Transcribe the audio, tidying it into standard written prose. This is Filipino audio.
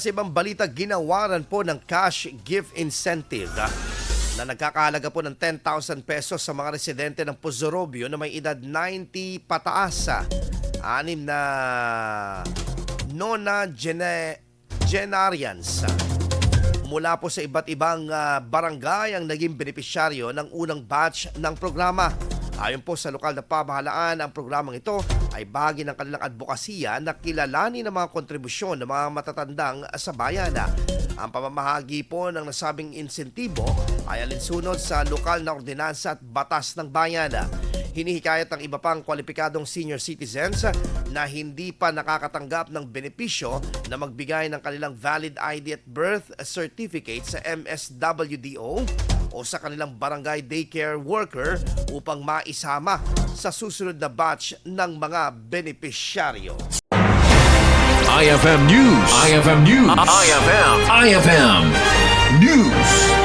Sa ibang balita, ginawaran po ng cash gift incentive na nagkakahalaga po ng 10,000 pesos sa mga residente ng Pozorrubio na may edad 90 pataas. 6 na Nonagenarians mula po sa iba't ibang barangay ang naging benepisyaryo ng unang batch ng programa. Ayon po sa lokal na pamahalaan, ang programang ito ay bahagi ng kanilang advokasya na kilalanin ang mga kontribusyon ng mga matatandang sa bayan. Ang pamamahagi po ng nasabing insentibo ay alinsunod sa lokal na ordinansa at batas ng bayan. Hinihikayat ng iba pang kwalipikadong senior citizens na hindi pa nakakatanggap ng benepisyo na magbigay ng kanilang valid ID at birth certificate sa MSWDO o sa kanilang barangay daycare worker upang maisama sa susunod na batch ng mga benepisyaryo. IFM News. IFM News. IFM News.